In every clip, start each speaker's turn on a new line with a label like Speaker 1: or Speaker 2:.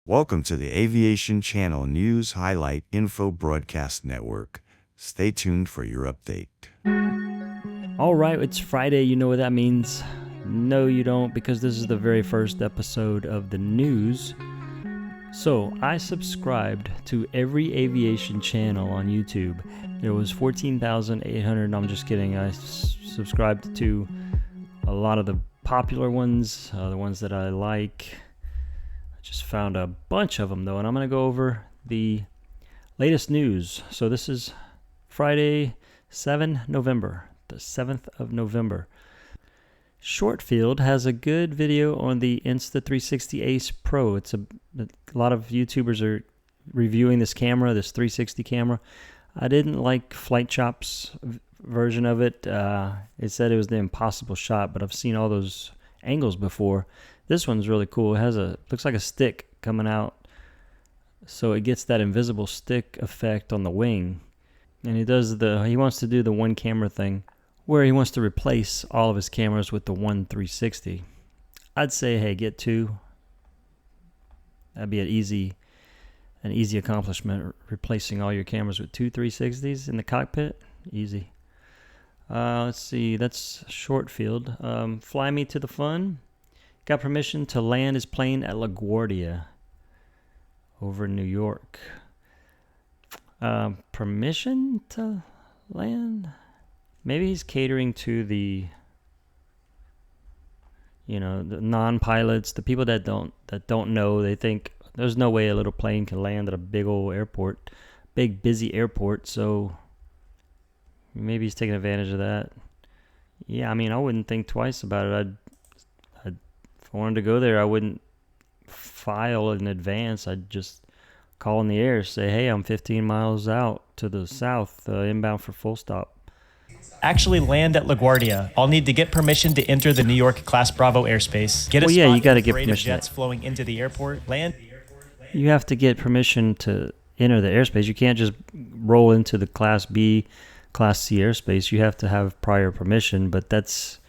Speaker 1: Welcome to the Aviation Channel News Highlight Info Broadcast Network. Stay tuned for your update.
Speaker 2: All right, it's Friday. You know what that means? No, you don't, because this is the very first episode of the news. So, I subscribed to every aviation channel on YouTube. There was 14,800. No, I'm just kidding. I subscribed to a lot of the popular ones, the ones that I like. Just found a bunch of them though, and I'm going to go over the latest news. So this is Friday, 7 November, the 7th of November. Shortfield has a good video on the Insta360 Ace Pro. It's a lot of YouTubers are reviewing this camera, this 360 camera. I didn't like Flight Shop's version of it. It said it was the impossible shot, but I've seen all those angles before. This one's really cool. It has looks like a stick coming out, so it gets that invisible stick effect on the wing. And he wants to do the one camera thing, where he wants to replace all of his cameras with the one 360. I'd say, hey, get two. That'd be an easy accomplishment. Replacing all your cameras with two 360s in the cockpit, easy. Let's see. That's Shortfield. Fly Me to the Fun. Got permission to land his plane at LaGuardia over in New York. Permission to land? Maybe he's catering to the non-pilots, the people that don't know. They think there's no way a little plane can land at a big old airport, big busy airport. So maybe he's taking advantage of that. Yeah, I mean, I wouldn't think twice about it. If I wanted to go there, I wouldn't file in advance. I'd just call in the air, say, hey, I'm 15 miles out to the south, inbound for full stop.
Speaker 3: Actually land at LaGuardia. I'll need to get permission to enter the New York Class Bravo airspace. Get a spot
Speaker 2: you gotta
Speaker 3: in the
Speaker 2: get
Speaker 3: parade of
Speaker 2: permission.
Speaker 3: jets flowing into the airport. Land.
Speaker 2: You have to get permission to enter the airspace. You can't just roll into the Class B, Class C airspace. You have to have prior permission, but that's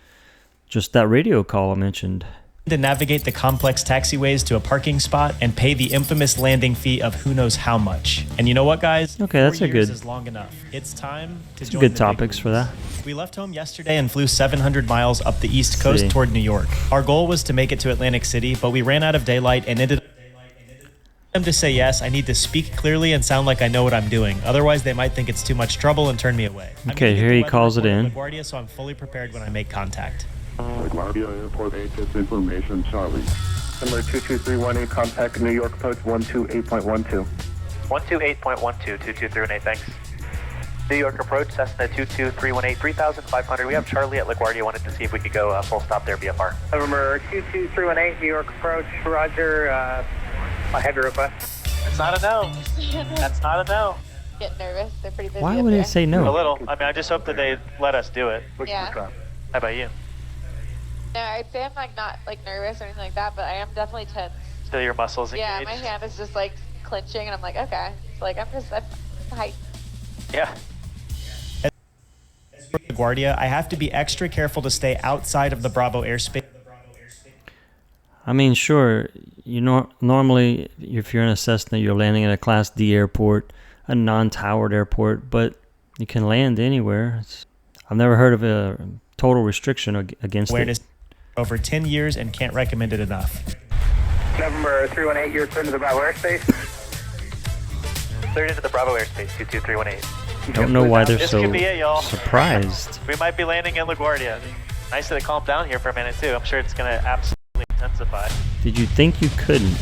Speaker 2: just that radio call I mentioned.
Speaker 3: To navigate the complex taxiways to a parking spot and pay the infamous landing fee of who knows how much. And you know what, guys?
Speaker 2: Okay, that's
Speaker 3: 4
Speaker 2: a
Speaker 3: years
Speaker 2: good.
Speaker 3: is long enough. It's time to join
Speaker 2: Good
Speaker 3: the
Speaker 2: topics
Speaker 3: big
Speaker 2: for that.
Speaker 3: leagues. We left home yesterday and flew 700 miles up the East Coast toward New York. Our goal was to make it to Atlantic City, but we ran out of daylight and ended up to say yes. I need to speak clearly and sound like I know what I'm doing. Otherwise, they might think it's too much trouble and turn me away.
Speaker 2: Okay, here he calls it in.
Speaker 3: LaGuardia, so I'm fully prepared when I make contact.
Speaker 4: LaGuardia Airport HS information, Charlie. Number 22318, contact New York approach 128.12.
Speaker 5: 128.12, 22318, thanks. New York approach, Cessna 22318, 3,500. We have Charlie at LaGuardia. Wanted to see if we could go full stop there, VFR.
Speaker 6: Number 22318, New York approach, Roger. I have your request.
Speaker 5: That's not a no. That's not a no.
Speaker 7: Get nervous. They're pretty busy.
Speaker 2: Why
Speaker 7: up
Speaker 2: would
Speaker 7: there.
Speaker 2: he say
Speaker 5: A
Speaker 2: no?
Speaker 5: little. I mean, I just hope that they let us do it.
Speaker 7: Yeah.
Speaker 5: How about you?
Speaker 7: No, I'd say I'm not nervous or anything like that, but I am definitely tense.
Speaker 5: Still your muscles engaged?
Speaker 7: Yeah, my hand is just like clenching, and I'm like, okay. It's like I'm hyped.
Speaker 5: Yeah.
Speaker 3: LaGuardia, I have to be extra careful to stay outside of the Bravo airspace.
Speaker 2: I mean, sure. Normally, if you're in a Cessna, you're landing at a Class D airport, a non-towered airport, but you can land anywhere. I've never heard of a total restriction against
Speaker 3: Awareness
Speaker 2: it.
Speaker 3: Over 10 years and can't recommend it enough.
Speaker 6: Number 318, you're turning to the Bravo airspace.
Speaker 5: Cleared into the Bravo airspace, 22318.
Speaker 2: Don't know why they're
Speaker 5: This
Speaker 2: so
Speaker 5: could be it, y'all.
Speaker 2: surprised.
Speaker 5: We might be landing in LaGuardia. Nice that it calmed down here for a minute, too. I'm sure it's going to absolutely intensify.
Speaker 2: Did you think you couldn't?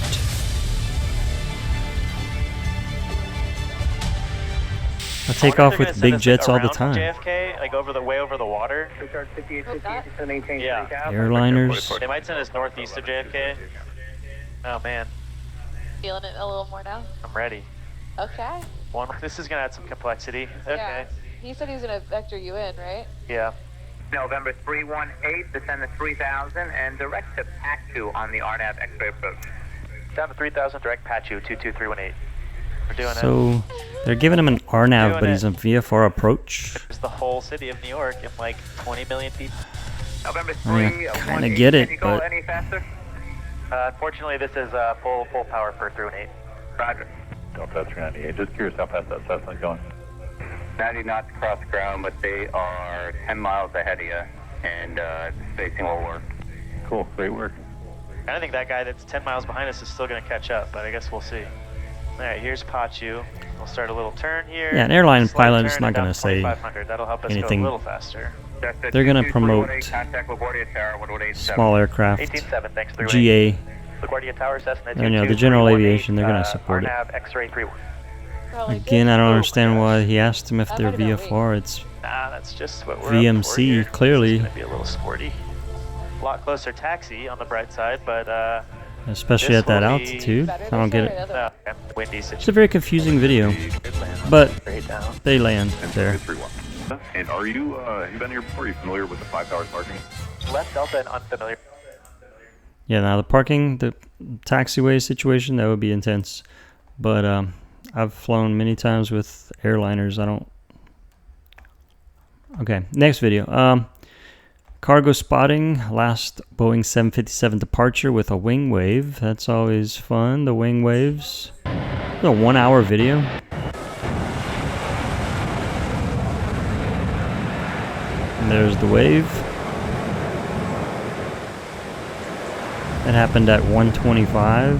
Speaker 2: I take off with big jets all the time.
Speaker 5: JFK, like way over the water.
Speaker 6: Richard 5850, maintain
Speaker 5: Yeah.
Speaker 2: Airliners.
Speaker 5: They might send us northeast of JFK. Oh man,
Speaker 7: Feeling it a little more now.
Speaker 5: I'm ready.
Speaker 7: Okay.
Speaker 5: This is gonna add some complexity. Okay.
Speaker 7: Yeah. He said he was gonna vector you in, right?
Speaker 5: Yeah.
Speaker 6: November 318, descend to 3000 and direct to PAC-2 on the RNAV X-ray approach.
Speaker 5: Down to 3000, direct Pachu, 22318. We're doing it.
Speaker 2: So they're giving him an RNAV,
Speaker 5: Doing
Speaker 2: but he's
Speaker 5: it.
Speaker 2: a VFR approach.
Speaker 5: There's the whole city of New York and like 20 million people.
Speaker 6: November
Speaker 2: I mean,
Speaker 6: 318,
Speaker 2: I kinda get it,
Speaker 6: can you go
Speaker 2: but-
Speaker 6: any faster?
Speaker 5: Unfortunately, this is full power for 318.
Speaker 4: Roger.
Speaker 8: Delta 398. Just curious how fast that Cessna's going.
Speaker 6: 90 knots across ground, but they are 10 miles ahead of you, and spacing will work.
Speaker 8: Cool, great work.
Speaker 5: I think that guy that's 10 miles behind us is still going to catch up, but I guess we'll see. All right, here's Pachu. We'll start a little turn here.
Speaker 2: Yeah, an airline
Speaker 5: Slight
Speaker 2: pilot is
Speaker 5: turn
Speaker 2: not
Speaker 5: and
Speaker 2: going
Speaker 5: down
Speaker 2: to say
Speaker 5: 2500. That'll help us
Speaker 2: anything.
Speaker 5: go a little faster.
Speaker 2: They're going to promote
Speaker 6: Contact LaGuardia Tower, 187.
Speaker 2: small aircraft,
Speaker 5: 187, thanks, 318.
Speaker 2: GA.
Speaker 5: LaGuardia Tower, Cessna
Speaker 2: And, you know, the general aviation, they're going to support it.
Speaker 5: RNAV X-ray 31.
Speaker 2: Again, I don't understand why he asked them if they're VFR. It's
Speaker 5: Nah, that's just what we're
Speaker 2: VMC,
Speaker 5: up for here.
Speaker 2: clearly.
Speaker 5: It's going to be a little sporty. A lot closer taxi on the bright side, but
Speaker 2: especially
Speaker 5: this
Speaker 2: at that
Speaker 5: will be
Speaker 2: altitude. I don't get it.
Speaker 5: Windy
Speaker 2: It's a
Speaker 5: situation.
Speaker 2: very confusing video, but
Speaker 5: Straight down.
Speaker 2: they land there.
Speaker 8: 3-1. And are you, you've been here before? Are you familiar with the 5-hour parking?
Speaker 5: Left Delta and unfamiliar.
Speaker 2: Yeah, now the parking, the taxiway situation, that would be intense. But I've flown many times with airliners. I don't. Okay, next video. Cargo spotting, last Boeing 757 departure with a wing wave. That's always fun, the wing waves. It's a 1-hour video. And there's the wave. That happened at 1:25.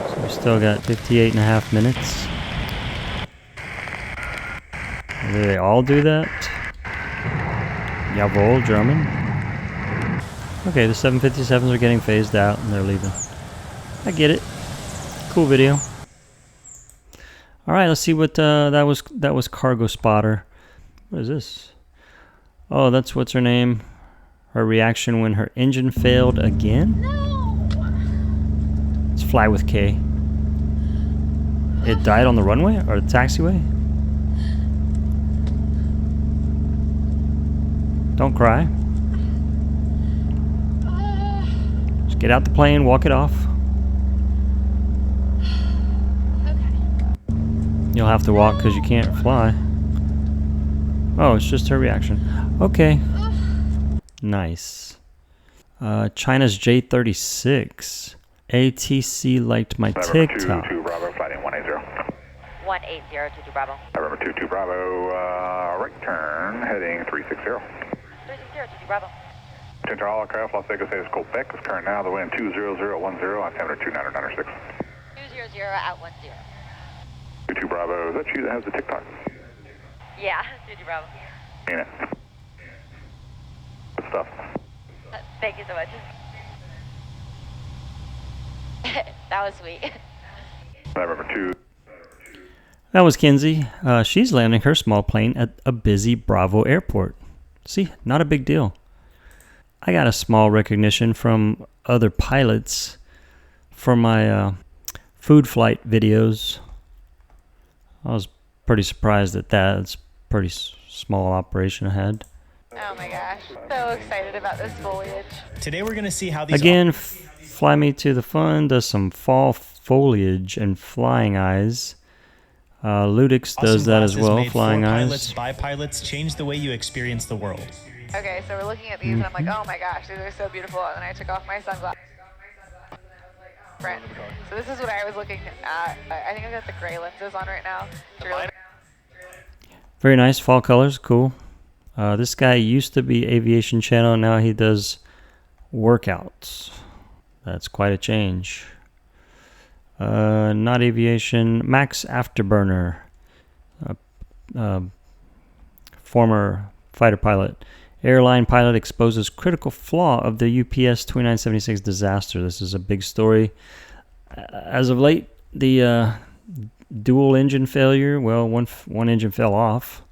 Speaker 2: So we still got 58 and a half minutes. Do they all do that? Jawohl, German. Okay, the 757s are getting phased out and they're leaving. I get it. Cool video. All right, let's see what that was. That was Cargo Spotter. What is this? Oh, that's what's her name. Her reaction when her engine failed again. Let's fly with K. It died on the runway or the taxiway. Don't cry. Just get out the plane, walk it off. You'll have to walk because you can't fly. Oh, it's just her reaction. Okay. Nice. China's J36. ATC liked my TikTok.
Speaker 8: 2 Bravo, fighting 180.
Speaker 9: 180 to Bravo.
Speaker 8: November 22 Bravo, right turn, heading 360.
Speaker 9: 360 to Bravo.
Speaker 8: Attention all aircraft, Las Vegas is Quebec, is current now, the wind 20010, altimeter 2996.
Speaker 9: 200 at 10.
Speaker 8: 22 Bravo, is that you that has the TikTok?
Speaker 9: Yeah, 2 Bravo.
Speaker 8: Seen it. Good stuff.
Speaker 9: Thank you so much. That was sweet.
Speaker 8: November 2.
Speaker 2: That was Kinsey. She's landing her small plane at a busy Bravo airport. See, not a big deal. I got a small recognition from other pilots for my food flight videos. I was pretty surprised at that. It's a pretty small operation I had.
Speaker 7: Oh my gosh. So excited about this foliage.
Speaker 3: Today we're going to see how these
Speaker 2: Again, Fly Me to the Fun does some fall foliage and flying eyes. Ludix does that as well, flying
Speaker 3: pilots
Speaker 2: eyes.
Speaker 3: by pilots change the way you experience the world.
Speaker 7: Okay, so we're looking at these and I'm like, oh my gosh, these are so beautiful. And then I took off my sunglasses. So this is what I was looking at. I think I've got the gray lenses on right now.
Speaker 2: Very nice, fall colors, cool. This guy used to be Aviation Channel, now he does workouts. That's quite a change. Not Aviation, Max Afterburner, former fighter pilot. Airline pilot exposes critical flaw of the UPS 2976 disaster. This is a big story. As of late, the dual engine failure, well, one engine fell off.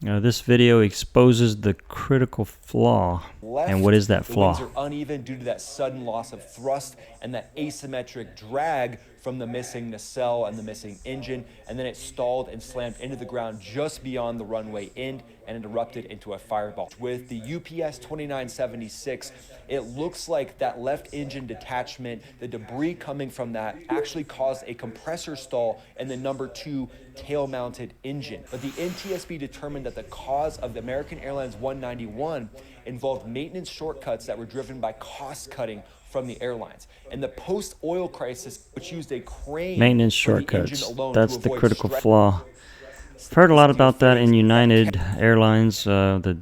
Speaker 2: This video exposes the critical flaw. And what is that flaw?
Speaker 10: The wings are uneven due to that sudden loss of thrust and that asymmetric drag from the missing nacelle and the missing engine, and then it stalled and slammed into the ground just beyond the runway end and it erupted into a fireball. With the UPS 2976, it looks like that left engine detachment, the debris coming from that actually caused a compressor stall in the number 2 tail-mounted engine. But the NTSB determined that the cause of the American Airlines 191 involved maintenance shortcuts that were driven by cost cutting from the airlines. And the post-oil crisis, which used a crane
Speaker 2: Maintenance
Speaker 10: for the engine
Speaker 2: shortcuts.
Speaker 10: alone
Speaker 2: That's
Speaker 10: to
Speaker 2: the
Speaker 10: avoid
Speaker 2: critical
Speaker 10: stress.
Speaker 2: flaw. I've heard a lot about that in United Airlines, the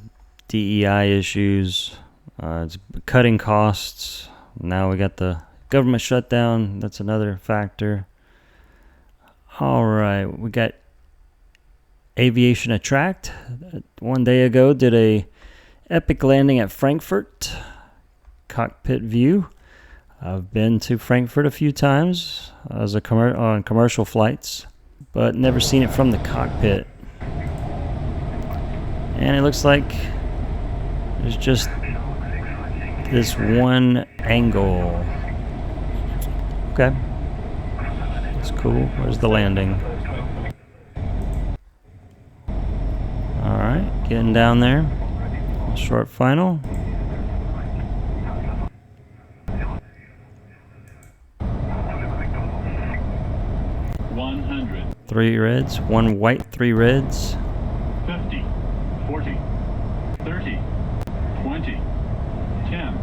Speaker 2: DEI issues, it's cutting costs. Now we got the government shutdown. That's another factor. All right, we got Aviation Attract. One day ago, did a epic landing at Frankfurt. Cockpit view. I've been to Frankfurt a few times as on commercial flights, but never seen it from the cockpit. And it looks like there's just this one angle. Okay. That's cool. Where's the landing? Alright, getting down there. Short final. Three reds, one white, three reds.
Speaker 11: 50, 40, 30, 20, 10.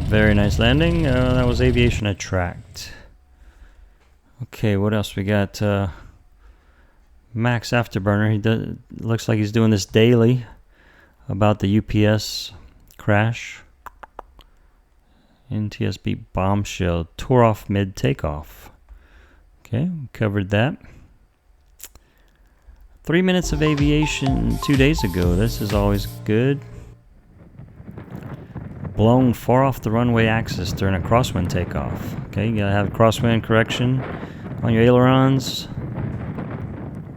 Speaker 2: Very nice landing. That was Aviation Attract. Okay, what else we got? Max Afterburner. Looks like he's doing this daily about the UPS crash. NTSB bombshell tore off mid takeoff. Okay, covered that. 3 minutes of aviation 2 days ago. This is always good. Blown far off the runway axis during a crosswind takeoff. Okay, you gotta have crosswind correction on your ailerons.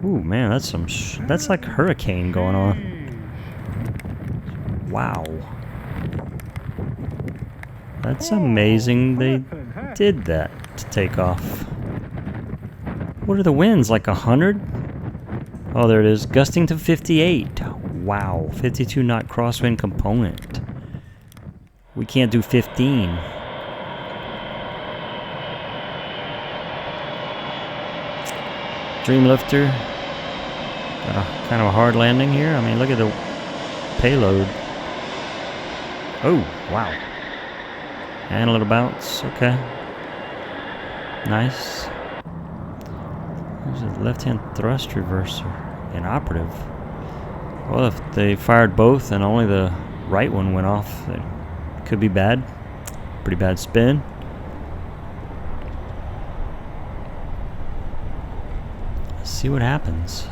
Speaker 2: Ooh, man, that's like a hurricane going on. Wow. That's amazing they did that to take off. What are the winds, like 100? Oh, there it is, gusting to 58. Wow, 52 knot crosswind component. We can't do 15. Dreamlifter. Got a kind of a hard landing here. I mean, look at the payload. Oh, wow. And a little bounce. Okay. Nice. There's a left-hand thrust reverser. Inoperative. Well, if they fired both and only the right one went off, it could be bad. Pretty bad spin. Let's see what happens.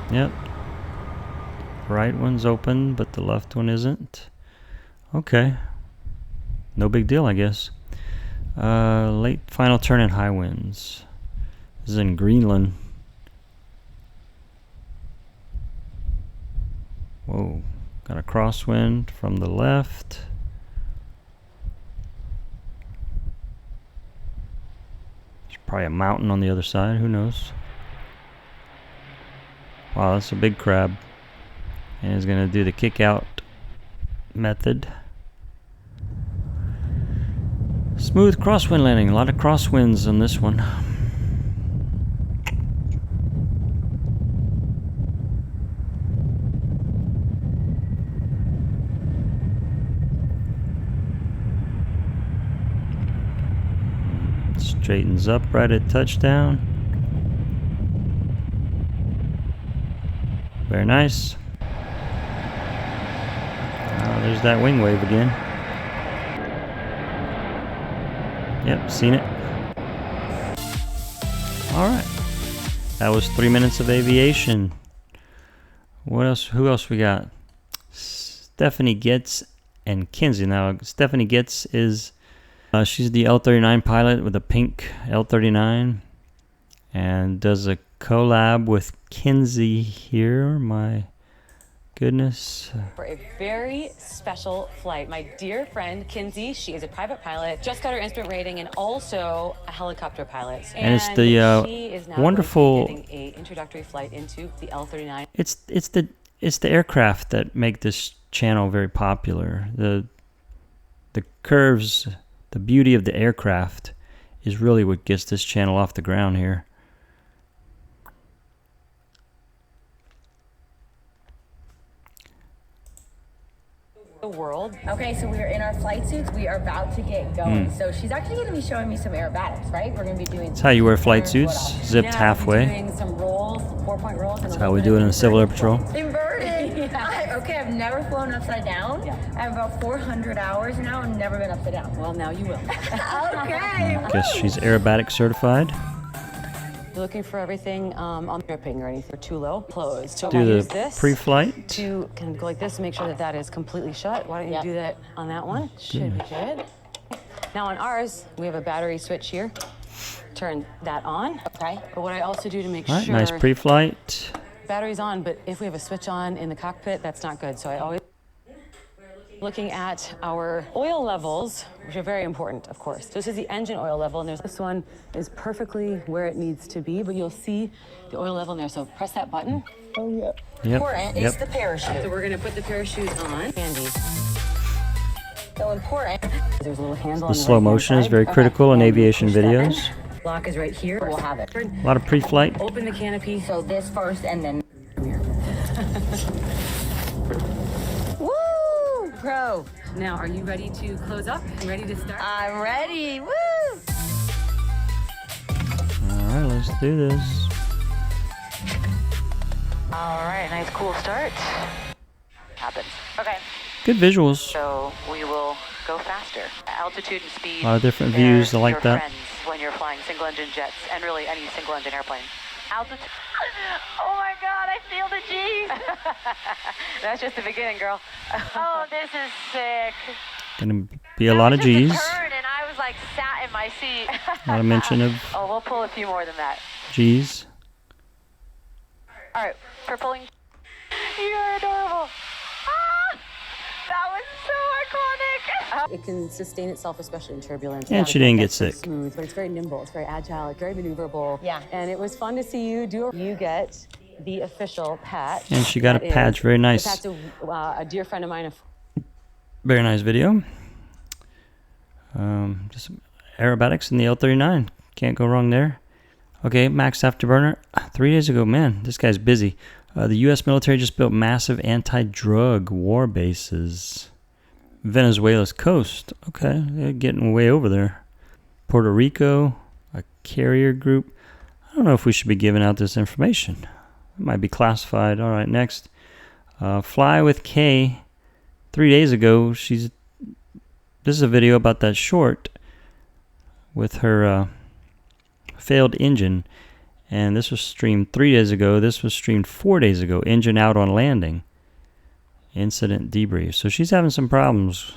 Speaker 2: Yep. Right one's open, but the left one isn't. Okay. No big deal, I guess. Late final turn in high winds. This is in Greenland. Whoa. Got a crosswind from the left. There's probably a mountain on the other side. Who knows? Wow, that's a big crab. And he's going to do the kick out method. Smooth crosswind landing. A lot of crosswinds on this one. Straightens up right at touchdown. Very nice. There's that wing wave again. Yep, seen it. Alright. That was 3 minutes of aviation. What else? Who else we got? Stephanie Getz and Kinsey. Now, Stephanie Getz is... she's the L-39 pilot with a pink L-39. And does a collab with Kinsey here. My goodness.
Speaker 12: For a very special flight. My dear friend Kinsey, she is a private pilot, just got her instrument rating, and also a helicopter pilot.
Speaker 2: And it's the
Speaker 12: she is now
Speaker 2: wonderful
Speaker 12: getting a introductory flight into the L-39.
Speaker 2: It's the it's the aircraft that make this channel very popular. The curves, the beauty of the aircraft is really what gets this channel off the ground here.
Speaker 13: The world. Okay, so we are in our flight suits. We are about to get going. So she's actually going to be showing me some aerobatics, right? We're going to be doing.
Speaker 2: That's how you wear flight suits, zipped halfway.
Speaker 13: Doing some rolls, 4-point rolls.
Speaker 2: That's how we do it in the Civil Air Patrol.
Speaker 13: Inverted. Okay, I've never flown upside down. Yeah. I have about 400 hours now and never been upside down. Well, now you will. Okay.
Speaker 2: Guess she's aerobatic certified.
Speaker 12: You're looking for everything on dripping or anything too low, closed. So
Speaker 2: do
Speaker 12: use
Speaker 2: the
Speaker 12: this
Speaker 2: pre-flight.
Speaker 12: to kind of go like this and make sure that that is completely shut. Why don't you do that on that one? Should be good. Now on ours, we have a battery switch here. Turn that on. Okay. But what I also do to make
Speaker 2: All right,
Speaker 12: sure
Speaker 2: nice pre-flight.
Speaker 12: battery's on, but if we have a switch on in the cockpit, that's not good. So I always looking at our oil levels, which are very important, of course. This is the engine oil level, and this one is perfectly where it needs to be, but you'll see the oil level in there. So press that button.
Speaker 13: Oh, yeah.
Speaker 2: Yep.
Speaker 13: Important is the parachute.
Speaker 12: So we're going to put the parachute on. Handy.
Speaker 13: So important.
Speaker 12: There's a little handle.
Speaker 2: The slow motion is very critical in aviation videos.
Speaker 12: Lock is right here. We'll have it.
Speaker 2: A lot of pre-flight.
Speaker 12: Open the canopy.
Speaker 13: So this first, and then.
Speaker 12: Woo! Pro. Now, are you ready to close up? You ready to start?
Speaker 13: I'm ready. Woo!
Speaker 2: All right, let's do this.
Speaker 5: All right, nice cool start. Happens. Okay.
Speaker 2: Good visuals.
Speaker 5: So we will go faster. Altitude and speed.
Speaker 2: A lot of different
Speaker 5: they're
Speaker 2: views. I like
Speaker 5: your
Speaker 2: that.
Speaker 5: friends when you're flying single-engine jets and really any single-engine airplane. Altitude. Oh my God! I feel the G's.
Speaker 12: That's just the beginning, girl.
Speaker 5: Oh, this is sick.
Speaker 2: Gonna be a lot of G's.
Speaker 5: Turn and I was like sat in my seat.
Speaker 2: A lot of mention of
Speaker 5: Oh, we'll pull a few more than that.
Speaker 2: G's.
Speaker 5: All right, for pulling. You're adorable. Ah, that was so iconic.
Speaker 12: It can sustain itself, especially in turbulence.
Speaker 2: And she didn't get
Speaker 12: It's very
Speaker 2: sick.
Speaker 12: Smooth, but it's very nimble. It's very agile. It's very maneuverable.
Speaker 13: Yeah.
Speaker 12: And it was fun to see you do. You get the official patch.
Speaker 2: And she got a
Speaker 12: That is-
Speaker 2: patch. Very nice.
Speaker 12: That's a dear friend of mine.
Speaker 2: Very nice video. Just aerobatics in the L39. Can't go wrong there. Okay, max afterburner. 3 days ago, man, this guy's busy. The U.S. military just built massive anti-drug war bases. Venezuela's coast. Okay, they're getting way over there. Puerto Rico, a carrier group. I don't know if we should be giving out this information. It might be classified. All right, next. Fly with K. 3 days ago, this is a video about that short with her failed engine. And this was streamed 3 days ago. This was streamed 4 days ago. Engine out on landing. Incident debrief. So she's having some problems.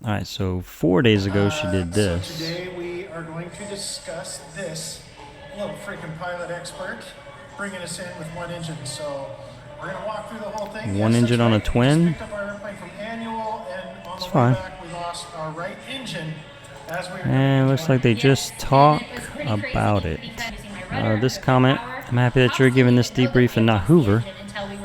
Speaker 2: All right, so 4 days ago she did this.
Speaker 14: So today we are going to discuss this little freaking pilot expert bringing us in with one engine. So we're going to walk through the whole thing.
Speaker 2: One engine on a twin.
Speaker 14: We picked up our airplane from Annual, and on
Speaker 2: It's
Speaker 14: the way
Speaker 2: fine.
Speaker 14: back we lost our right engine. As we were
Speaker 2: And it looks like they just talk about it. This comment, I'm happy that you're giving this debrief and not Hoover.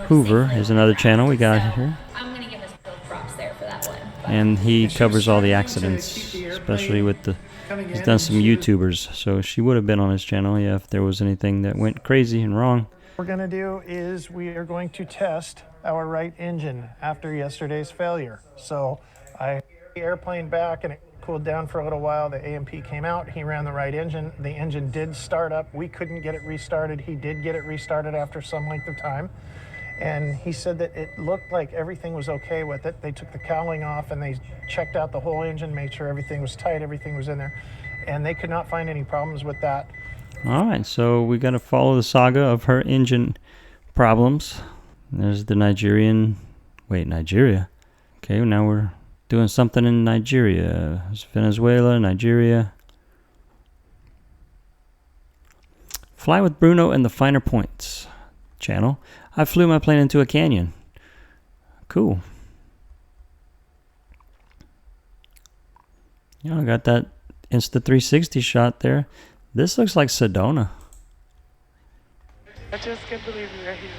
Speaker 2: Hoover is another channel we got here.
Speaker 15: I'm going to give us both props there for that one.
Speaker 2: And he covers all the accidents, especially with the, he's done some YouTubers. So she would have been on his channel, yeah, if there was anything that went crazy and wrong.
Speaker 14: What we're going to do is we are going to test our right engine after yesterday's failure. So I the airplane back and it cooled down for a little while. The AMP came out. He ran the right engine. The engine did start up. We couldn't get it restarted. He did get it restarted after some length of time. And he said that it looked like everything was okay with it. They took the cowling off and they checked out the whole engine, made sure everything was tight, everything was in there. And they could not find any problems with that.
Speaker 2: All right, so we got to follow the saga of her engine problems. There's the Nigeria. Okay, now we're doing something in Nigeria. It's Venezuela, Nigeria. Fly with Bruno and the Finer Points channel. I flew my plane into a canyon. Cool. You know, I got that Insta360 shot there. This looks like Sedona.
Speaker 16: I just can't believe we're here.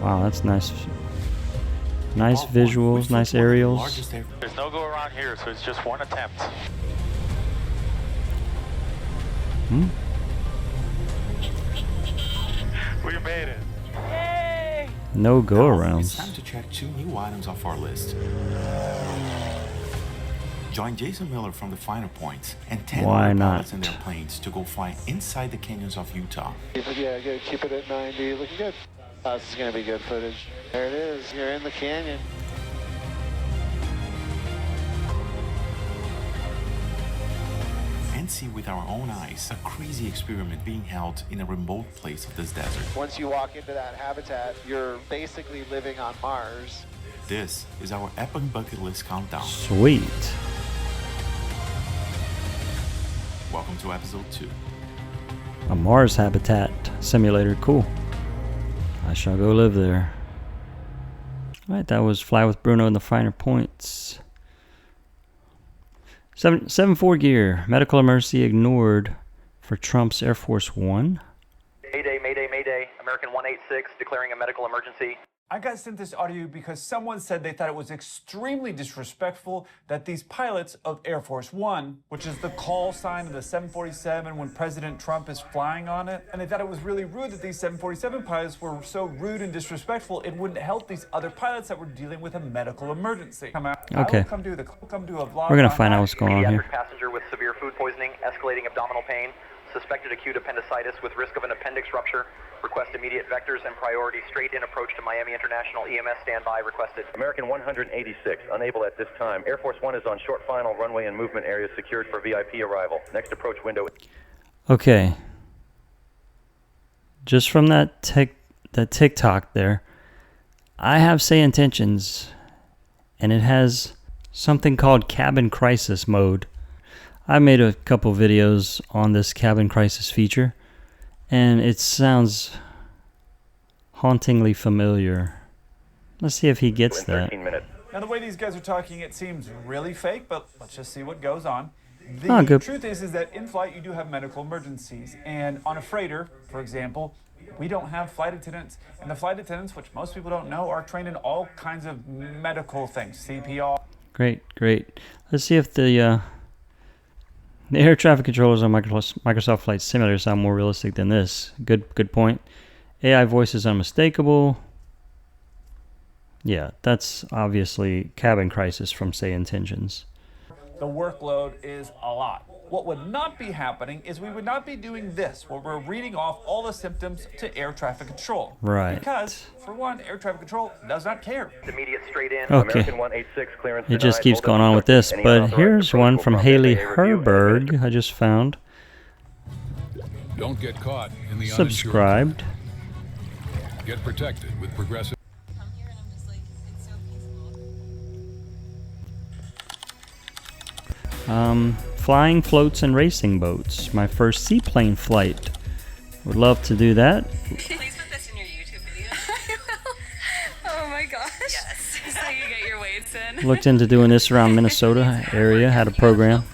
Speaker 2: Wow, that's nice. Nice visuals, nice aerials.
Speaker 11: There's no go around here, so it's just one attempt.
Speaker 2: Hmm?
Speaker 11: We made it.
Speaker 2: No go arounds.
Speaker 16: It's time to check 2 new items off our list. Join Jason Miller from the Finer Points and 10
Speaker 2: Why
Speaker 16: other
Speaker 2: not?
Speaker 16: pilots in their planes to go fly inside the canyons of Utah.
Speaker 17: Yeah, good. Keep it at 90. Looking good. This is going to be good footage. There it is. You're in the canyon.
Speaker 16: And see with our own eyes a crazy experiment being held in a remote place of this desert.
Speaker 17: Once you walk into that habitat, you're basically living on Mars.
Speaker 16: This is our epic bucket list countdown.
Speaker 2: Sweet.
Speaker 16: Welcome to episode 2.
Speaker 2: A Mars habitat simulator. Cool. I shall go live there. Alright, that was Fly with Bruno and the Finer Points. 7-4 gear. Medical emergency ignored for Trump's Air Force One.
Speaker 5: Mayday, mayday, mayday. American 186 declaring a medical emergency.
Speaker 18: I got sent this audio because someone said they thought it was extremely disrespectful that these pilots of Air Force One, which is the call sign of the 747 when President Trump is flying on it, and they thought it was really rude that these 747 pilots were so rude and disrespectful, it wouldn't help these other pilots that were dealing with a medical emergency.
Speaker 2: Okay.
Speaker 18: Come do a vlog.
Speaker 2: We're gonna find out what's going on here.
Speaker 5: Pediatric passenger with severe food poisoning, escalating abdominal pain, suspected acute appendicitis with risk of an appendix rupture. Request immediate vectors and priority straight-in approach to Miami International. EMS standby requested.
Speaker 19: American 186, unable at this time. Air Force One is on short final runway and movement area secured for VIP arrival. Next approach window.
Speaker 2: Okay. Just from that TikTok there, I have Say Intentions, and it has something called cabin crisis mode. I made a couple videos on this cabin crisis feature, and it sounds hauntingly familiar. Let's see if he gets that.
Speaker 18: Now, the way these guys are talking, it seems really fake, but let's just see what goes on.
Speaker 2: Oh,
Speaker 18: The
Speaker 2: good.
Speaker 18: truth is that in flight you do have medical emergencies, and on a freighter, for example, we don't have flight attendants, and the flight attendants, which most people don't know, are trained in all kinds of medical things, CPR.
Speaker 2: Great. Let's see if the air traffic controllers on Microsoft Flight Simulator sound more realistic than this. Good point. AI voice is unmistakable. Yeah, that's obviously cabin crisis from Say Intentions.
Speaker 18: The workload is a lot. What would not be happening is we would not be doing this, where we're reading off all the symptoms to air traffic control.
Speaker 2: Right.
Speaker 18: Because, for one, air traffic control does not care.
Speaker 5: Immediate straight-in.
Speaker 2: Okay.
Speaker 19: American 186 clearance
Speaker 2: It just
Speaker 19: denied.
Speaker 2: keeps
Speaker 19: Hold
Speaker 2: going
Speaker 19: up
Speaker 2: on with this,
Speaker 19: Any
Speaker 2: but
Speaker 19: unauthorized
Speaker 2: here's
Speaker 19: approach
Speaker 2: one
Speaker 19: will
Speaker 2: from
Speaker 19: prompt
Speaker 2: Haley
Speaker 19: FAA review and
Speaker 2: Herberg I just found.
Speaker 20: Don't get caught in the
Speaker 2: Subscribed.
Speaker 20: uninsured. Get protected with Progressive.
Speaker 2: Flying floats and racing boats. My first seaplane flight. Would love to do that.
Speaker 21: Please put this in your YouTube video. Oh my gosh. Yes. So you get your weights in.
Speaker 2: Looked into doing this around Minnesota area. Had a program.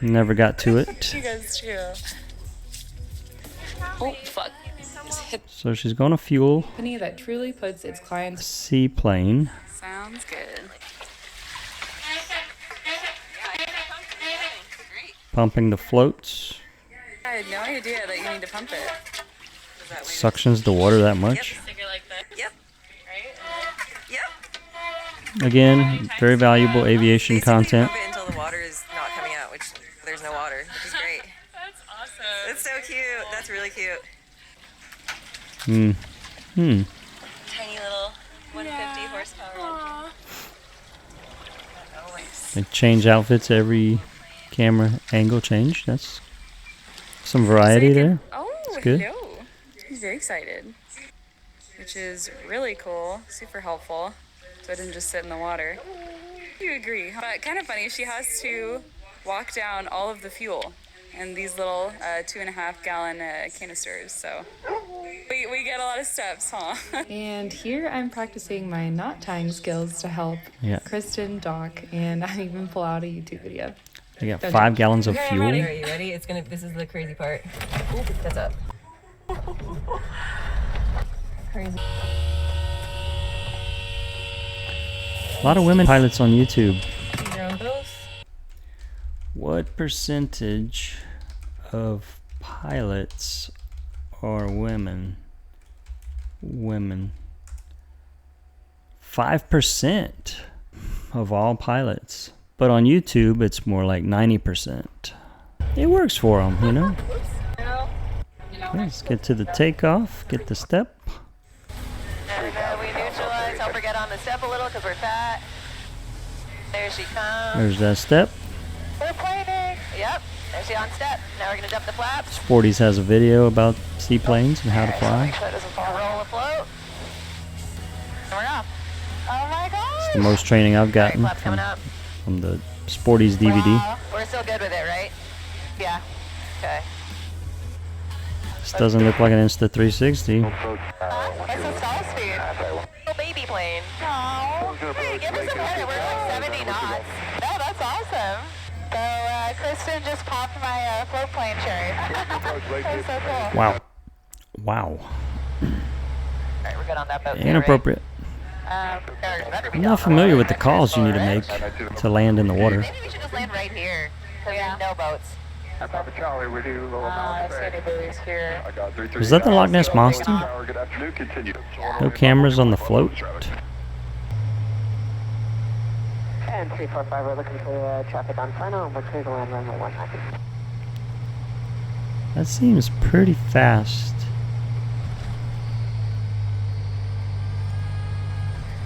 Speaker 2: Never got to it.
Speaker 21: You guys too. Oh, fuck.
Speaker 2: So she's going to fuel
Speaker 22: Company that truly puts its clients.
Speaker 2: seaplane.
Speaker 21: Sounds good.
Speaker 2: Pumping the floats.
Speaker 21: I had no idea that you need to pump it.
Speaker 2: Suctions the water that much.
Speaker 21: Yep.
Speaker 2: Again, very valuable aviation content.
Speaker 21: Pump it until the water is not coming out, which there's no water, which is great. That's awesome. That's so cute. That's really cute. Tiny little 150 horsepower.
Speaker 2: They change outfits every camera angle change. That's some variety there.
Speaker 21: Oh,
Speaker 2: it's good.
Speaker 21: hello. He's very excited, which is really cool. Super helpful. So I didn't just sit in the water. You agree. But kind of funny, she has to walk down all of the fuel in these little 2.5 gallon canisters. So we get a lot of steps, huh?
Speaker 22: And here I'm practicing my knot tying skills to help Kristen, Doc, and I even pull out a YouTube video.
Speaker 2: They got 5 gallons of fuel.
Speaker 21: Are you ready? This is the crazy part. Ooh, that's up.
Speaker 12: crazy.
Speaker 2: A lot of women pilots on YouTube.
Speaker 12: Those.
Speaker 2: What percentage of pilots are women? Women. 5% of all pilots. But on YouTube, it's more like 90%. It works for them, you know? Let's get to the takeoff, get the step.
Speaker 1: And we neutralize, help her get on the step a little because we're fat. There she comes.
Speaker 2: There's that step.
Speaker 1: We're planing. Yep, there she on step. Now we're going to dump the flaps.
Speaker 2: Sporties has a video about seaplanes and how to fly.
Speaker 1: Make sure it doesn't fall. Roll afloat. And we're off. Oh my gosh.
Speaker 2: It's the most training I've gotten from the Sporties DVD.
Speaker 1: We're still good with it, right? Yeah. Okay.
Speaker 2: This doesn't look like an Insta360.
Speaker 1: What's the stall speed? Little baby plane. Oh, hey, give us a minute. We're like 70 knots. No, that's awesome. So, Kristen just popped my float plane cherry. That's so cool.
Speaker 2: Wow. Wow.
Speaker 1: Alright, we're good on that boat.
Speaker 2: Inappropriate. I'm not familiar with the calls you need to make to land in the water.
Speaker 1: Maybe we should just land right here. Because there's no boats.
Speaker 8: Charlie, we do
Speaker 1: here.
Speaker 2: Is that the Loch Ness Monster? No cameras on the float?
Speaker 4: And 345, we're looking for traffic on final. We're clear to land runway 19.
Speaker 2: That seems pretty fast.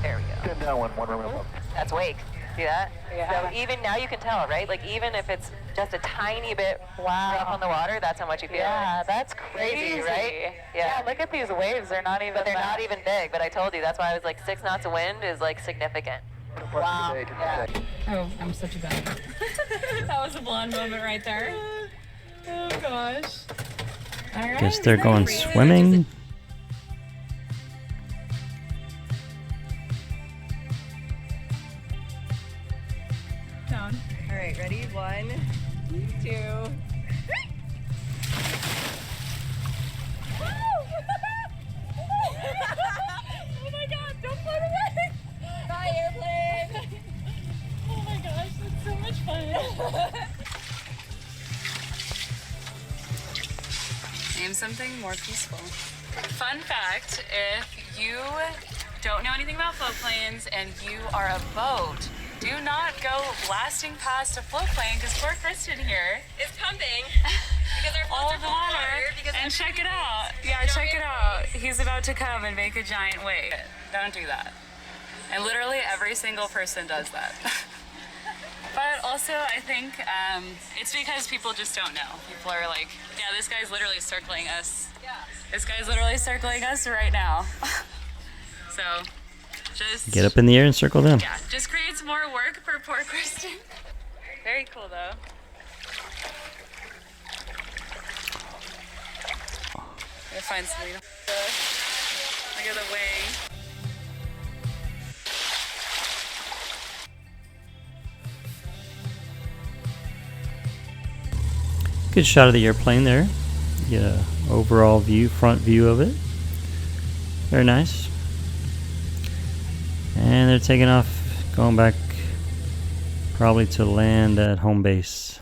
Speaker 1: There we go. That's wake. See that? Yeah. So even now you can tell, right? Like even if it's just a tiny bit rough on the water, that's how much you feel. Yeah, that's crazy, right? Yeah. Look at these waves. They're not even. But they're not even big. But I told you that's why I was like 6 knots of wind is like significant. Wow. Yeah.
Speaker 22: Oh, I'm such a bad. That was a blonde moment right there. Oh gosh. All right.
Speaker 2: Guess they're going swimming.
Speaker 22: Down.
Speaker 1: All right, ready? 1, 2.
Speaker 22: Oh my god, don't float away!
Speaker 1: Bye, airplane!
Speaker 22: Oh my gosh, that's so much fun. Name something more peaceful. Fun fact, if you don't know anything about float planes and you are a boat, do not go blasting past a float plane because poor Kristen here
Speaker 1: It's pumping. Because our
Speaker 22: all
Speaker 1: floats
Speaker 22: the
Speaker 1: are full of
Speaker 22: water.
Speaker 1: because
Speaker 22: And check it out.
Speaker 1: everything-
Speaker 22: Yeah, check it out. He's about to come and make a giant wave. Don't do that. And literally every single person does that. But also, I think it's because people just don't know. People are like, yeah, this guy's literally circling us.
Speaker 1: Yeah.
Speaker 22: This guy's literally circling us right now. So, just...
Speaker 2: Get up in the air and circle them.
Speaker 22: Yeah, just creates more work for poor Kristen. Very cool, though. I'm gonna find Selena. Look at the wing.
Speaker 2: Good shot of the airplane there. Get a overall view, front view of it. Very nice. And they're taking off, going back probably to land at home base.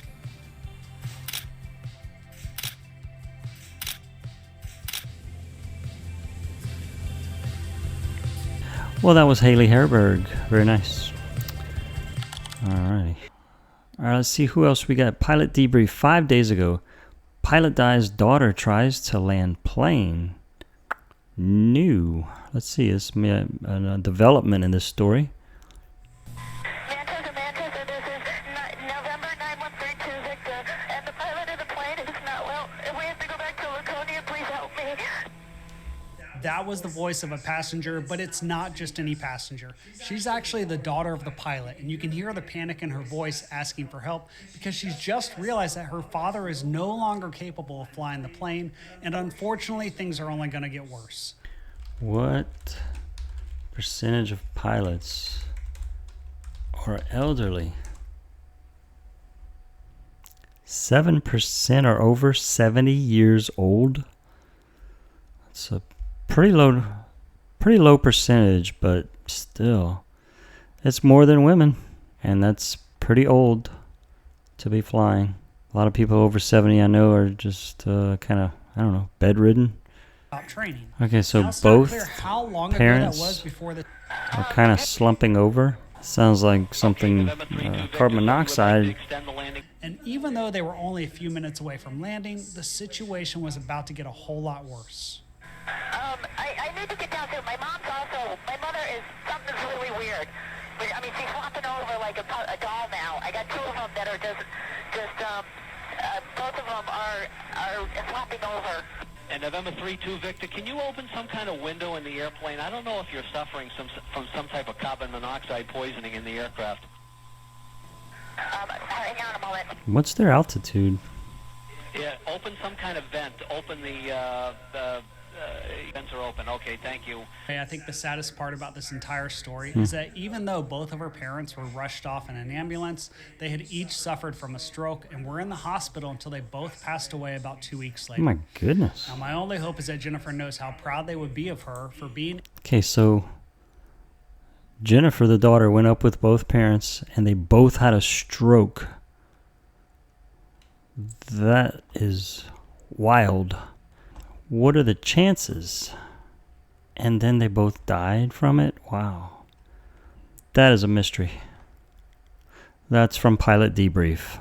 Speaker 2: Well, that was Haley Herberg. Very nice. Alrighty. Alright, let's see who else we got. Pilot debrief 5 days ago. Pilot dies, daughter tries to land plane. New. Let's see, it's a development in this story.
Speaker 13: Manchester, this is November 9132 Victor, and the pilot of the plane is not well. We have to go back to Laconia. Please help me.
Speaker 23: That was the voice of a passenger, but it's not just any passenger. She's actually the daughter of the pilot, and you can hear the panic in her voice asking for help because she's just realized that her father is no longer capable of flying the plane, and unfortunately, things are only going to get worse.
Speaker 2: What percentage of pilots are elderly? 7% are over 70 years old. That's a pretty low Pretty low percentage, but still. It's more than women, and that's pretty old to be flying. A lot of people over 70 I know are just kind of, I don't know, bedridden.
Speaker 23: Training.
Speaker 2: Okay, so
Speaker 23: Now it's not
Speaker 2: both
Speaker 23: clear how long ago
Speaker 2: parents
Speaker 23: that was before the
Speaker 2: are kind of slumping over. Sounds like something carbon monoxide.
Speaker 23: And even though they were only a few minutes away from landing, the situation was about to get a whole lot worse.
Speaker 13: I need to get down too. My mother is, something's really weird. I mean, she's flopping over like a doll now. I got two of them that are both of them are flopping over.
Speaker 3: And November 3-2, Victor, can you open some kind of window in the airplane? I don't know if you're suffering from some type of carbon monoxide poisoning in the aircraft.
Speaker 13: Hang on a moment.
Speaker 2: What's their altitude?
Speaker 3: Yeah, open some kind of vent. Open the vents are open. Okay, thank you.
Speaker 23: I think the saddest part about this entire story is that even though both of her parents were rushed off in an ambulance, they had each suffered from a stroke and were in the hospital until they both passed away about 2 weeks later.
Speaker 2: Oh my goodness.
Speaker 23: Now, my only hope is that Jennifer knows how proud they would be of her for being...
Speaker 2: Okay, so Jennifer, the daughter, went up with both parents, and they both had a stroke. That is wild. What are the chances? And then they both died from it? Wow. That is a mystery. That's from Pilot Debrief.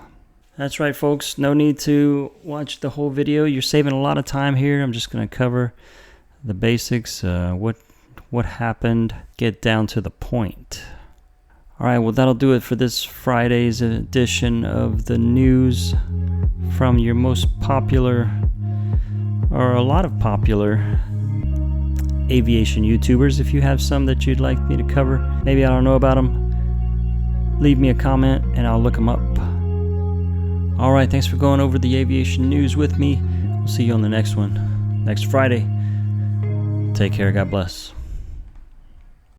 Speaker 2: That's right, folks. No need to watch the whole video. You're saving a lot of time here. I'm just going to cover the basics, what happened, get down to the point. All right, well, that'll do it for this Friday's edition of the news from your most popular, or a lot of popular, aviation YouTubers. If you have some that you'd like me to cover, maybe I don't know about them, leave me a comment and I'll look them up. All right, thanks for going over the aviation news with me. We'll see you on the next one, next Friday. Take care. God bless.